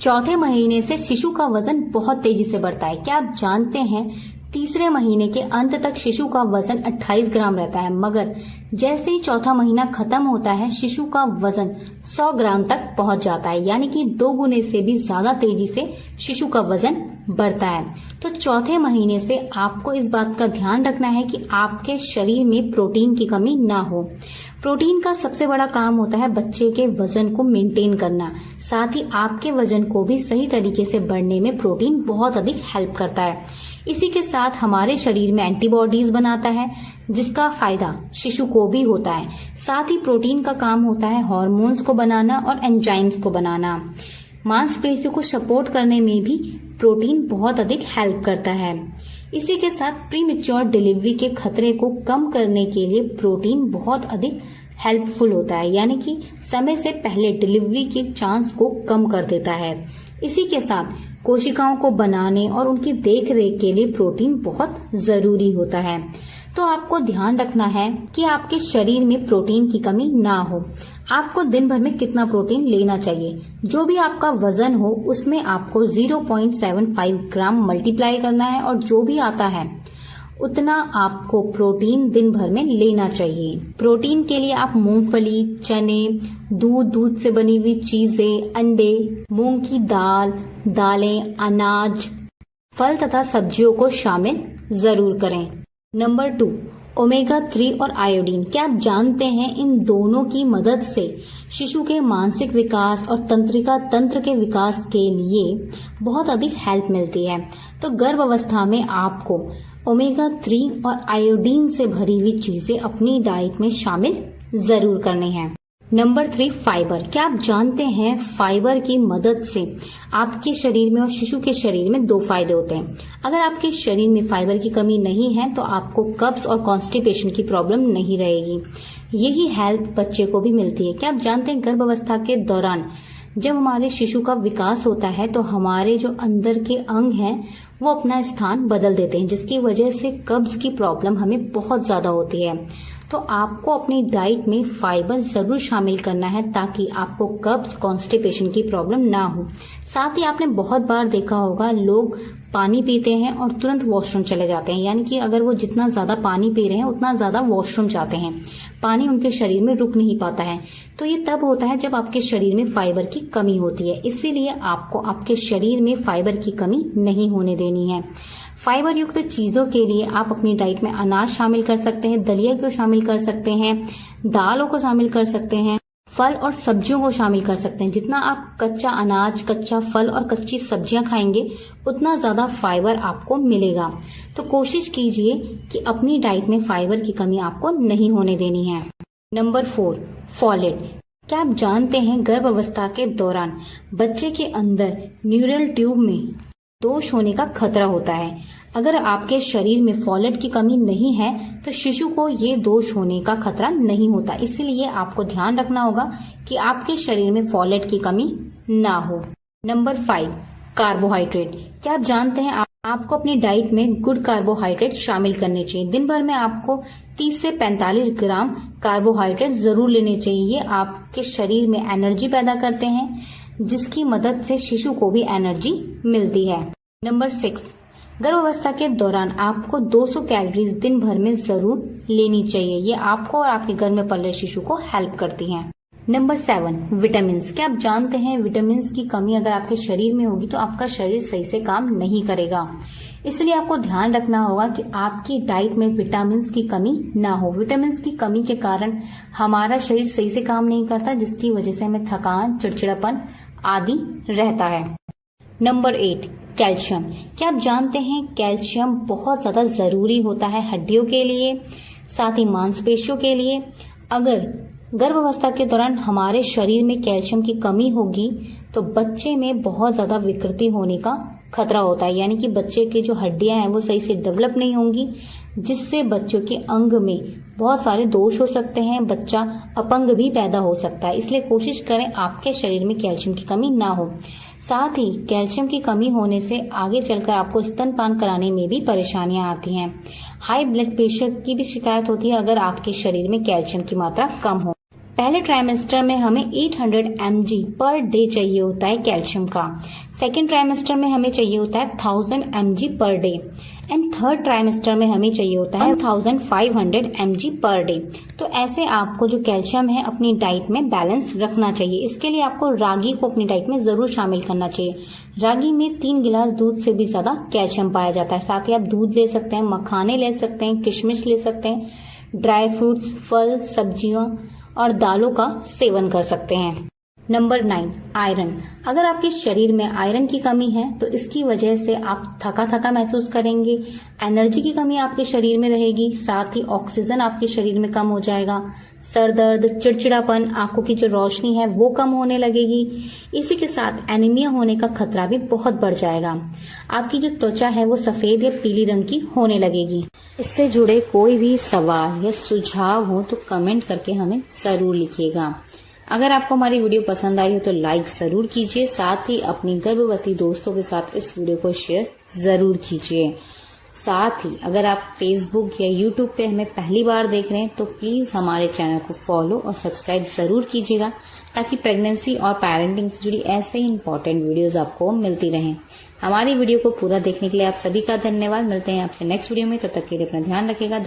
चौथे महीने से शिशु का वजन बहुत तेजी से बढ़ता है। क्या आप जानते हैं तीसरे महीने के अंत तक शिशु का वजन 28 ग्राम रहता है, मगर जैसे ही चौथा महीना खत्म होता है शिशु का वजन 100 ग्राम तक पहुंच जाता है, यानी कि 2 गुने से भी ज्यादा तेजी से शिशु का वजन बढ़ता है। तो चौथे महीने से आपको इस बात का ध्यान रखना है कि आपके शरीर में प्रोटीन की कमी ना हो। प्रोटीन का सबसे बड़ा काम होता है बच्चे के वजन को मेंटेन करना, साथ ही आपके वजन को भी सही तरीके से बढ़ने में प्रोटीन बहुत अधिक हेल्प करता है। इसी के साथ हमारे शरीर में एंटीबॉडीज बनाता है, जिसका फायदा शिशु को भी होता है। साथ ही प्रोटीन का काम होता है हार्मोन्स को बनाना और एंजाइम्स को बनाना। मांसपेशियों को सपोर्ट करने में भी प्रोटीन बहुत अधिक हेल्प करता है। इसी के साथ प्रीमेच्योर डिलीवरी के खतरे को कम करने के लिए प्रोटीन बहुत अधिक हेल्पफुल होता है, यानी कि समय से पहले डिलीवरी के चांस को कम कर देता है। इसी के साथ कोशिकाओं को बनाने और उनकी देख रेख के लिए प्रोटीन बहुत जरूरी होता है। तो आपको ध्यान रखना है कि आपके शरीर में प्रोटीन की कमी ना हो। आपको दिन भर में कितना प्रोटीन लेना चाहिए, जो भी आपका वजन हो उसमें आपको 0.75 ग्राम मल्टीप्लाई करना है और जो भी आता है उतना आपको प्रोटीन दिन भर में लेना चाहिए। प्रोटीन के लिए आप मूंगफली, चने, दूध से बनी हुई चीजें, अंडे, मूंग की दाल, दालें, अनाज, फल तथा सब्जियों को शामिल जरूर करें। नंबर 2, ओमेगा 3 और आयोडीन। क्या आप जानते हैं इन दोनों की मदद से शिशु के मानसिक विकास और तंत्रिका तंत्र के विकास के लिए बहुत अधिक हेल्प मिलती है। तो गर्भावस्था में आपको ओमेगा 3 और आयोडीन से भरी हुई चीजें अपनी डाइट में शामिल जरूर करनी है। Number 3, fibre. क्या आप जानते हैं फाइबर की मदद से आपके शरीर में और शिशु के शरीर में 2 फायदे होते हैं। अगर आपके शरीर में फाइबर की कमी नहीं है तो आपको कब्ज और कॉन्स्टिपेशन की प्रॉब्लम नहीं रहेगी। यही हेल्प बच्चे को भी मिलती है। क्या आप जानते हैं गर्भावस्था के दौरान जब हमारे शिशु का विकास होता है तो हमारे जो अंदर के अंग हैं वो अपना स्थान बदल देते हैं, जिसकी वजह से कब्ज की प्रॉब्लम हमें बहुत ज्यादा होती है। तो आपको अपनी डाइट में फाइबर जरूर शामिल करना है ताकि आपको कब्ज, कॉन्स्टिपेशन की प्रॉब्लम ना हो। साथ ही आपने बहुत बार देखा होगा लोग पानी पीते हैं और तुरंत वॉशरूम चले जाते हैं, यानी कि अगर वो जितना ज्यादा पानी पी रहे हैं उतना ज्यादा वॉशरूम जाते हैं, पानी उनके शरीर में रुक नहीं पाता है। तो ये तब होता है जब आपके शरीर में फाइबर की कमी होती है। इसीलिए आपको आपके शरीर में फाइबर की कमी नहीं होने देनी है। फाइबर युक्त चीजों के लिए आप अपनी डाइट में अनाज शामिल कर सकते हैं, दलिया को शामिल कर सकते हैं, दालों को शामिल कर सकते हैं, फल और सब्जियों को शामिल कर सकते हैं। जितना आप कच्चा अनाज, कच्चा फल और कच्ची सब्जियां खाएंगे उतना ज्यादा फाइबर आपको मिलेगा। तो कोशिश कीजिए कि अपनी डाइट में फाइबर की कमी आपको नहीं होने देनी है। Number 4, folate. क्या आप जानते हैं गर्भावस्था के दौरान बच्चे के अंदर न्यूरल ट्यूब में दोष होने का खतरा होता है। अगर आपके शरीर में फॉलेट की कमी नहीं है तो शिशु को ये दोष होने का खतरा नहीं होता। इसलिए आपको ध्यान रखना होगा कि आपके शरीर में फॉलेट की कमी ना हो। Number 5, carbohydrate. क्या आप जानते हैं आपको अपनी डाइट में गुड कार्बोहाइड्रेट शामिल करने चाहिए। दिन भर में आपको 30 से 45 ग्राम कार्बोहाइड्रेट जरूर लेने चाहिए। ये आपके शरीर में एनर्जी पैदा करते हैं, जिसकी मदद से शिशु को भी एनर्जी मिलती है। नंबर 6, गर्भावस्था के दौरान आपको 200 कैलोरीज दिन भर में जरूर लेनी चाहिए। ये आपको और आपके घर में पल रहे शिशु को हेल्प करती हैं। Number 7, vitamins. क्या आप जानते हैं विटामिन्स की कमी अगर आपके शरीर में होगी तो आपका शरीर सही से काम नहीं करेगा। इसलिए आपको ध्यान रखना होगा कि आपकी डाइट में विटामिन्स की कमी ना हो। विटामिन्स की कमी के कारण हमारा शरीर सही से काम नहीं करता, जिसकी वजह से हमें थकान, चिड़चिड़ापन आदि रहता है। Number 8, calcium. क्या आप जानते हैं कैल्शियम बहुत ज्यादा जरूरी होता है हड्डियों के लिए, साथ ही मांसपेशियों के लिए। अगर गर्भावस्था के दौरान हमारे शरीर में कैल्शियम की कमी होगी तो बच्चे में बहुत ज्यादा विकृति होने का खतरा होता है, यानी कि बच्चे की जो हड्डियां हैं वो सही से डेवलप नहीं होंगी, जिससे बच्चों के अंग में बहुत सारे दोष हो सकते हैं, बच्चा अपंग भी पैदा हो सकता है। इसलिए कोशिश करें आपके शरीर में कैल्शियम की कमी ना हो। साथ ही कैल्शियम की कमी होने से आगे चलकर आपको स्तनपान कराने में भी परेशानियां आती हैं। हाई ब्लड प्रेशर की भी शिकायत होती है अगर आपके शरीर में कैल्शियम की मात्रा कम हो। पहले ट्राइमेस्टर में हमें 800 mg पर डे चाहिए होता है कैल्शियम का। सेकेंड ट्राइमेस्टर में हमें चाहिए होता है 1000 mg per day and third trimester में हमें चाहिए होता है 1500 mg पर डे। तो ऐसे आपको जो कैल्शियम है अपनी डाइट में बैलेंस रखना चाहिए। इसके लिए आपको रागी को अपनी डाइट में जरूर शामिल करना चाहिए। रागी में 3 गिलास दूध से भी ज्यादा कैल्शियम पाया जाता है। साथ ही आप दूध ले सकते हैं, मखाने ले सकते हैं, किशमिश ले सकते हैं, ड्राई फ्रूट्स, फल, सब्जियों और दालों का सेवन कर सकते हैं। Number 9, iron. अगर आपके शरीर में आयरन की कमी है तो इसकी वजह से आप थका थका महसूस करेंगे, एनर्जी की कमी आपके शरीर में रहेगी, साथ ही ऑक्सीजन आपके शरीर में कम हो जाएगा, सर दर्द, चिड़चिड़ापन, आंखों की जो रोशनी है वो कम होने लगेगी। इसी के साथ एनीमिया होने का खतरा भी बहुत बढ़ जाएगा। आपकी जो त्वचा है वो सफेद या पीली रंग की होने लगेगी। इससे जुड़े कोई भी सवाल या सुझाव हो तो कमेंट करके हमें जरूर लिखिएगा। अगर आपको हमारी वीडियो पसंद आई हो तो लाइक जरूर कीजिए, साथ ही अपनी गर्भवती दोस्तों के साथ इस वीडियो को शेयर जरूर कीजिए। साथ ही अगर आप फेसबुक या यूट्यूब पे हमें पहली बार देख रहे हैं तो प्लीज हमारे चैनल को फॉलो और सब्सक्राइब जरूर कीजिएगा, ताकि प्रेगनेंसी और पेरेंटिंग से जुड़ी ऐसे ही इंपॉर्टेंट वीडियोस आपको मिलती रहें। हमारी वीडियो को पूरा देखने के लिए आप सभी का धन्यवाद। मिलते हैं आपसे नेक्स्ट वीडियो में, तब तक के लिए अपना ध्यान रखिएगा।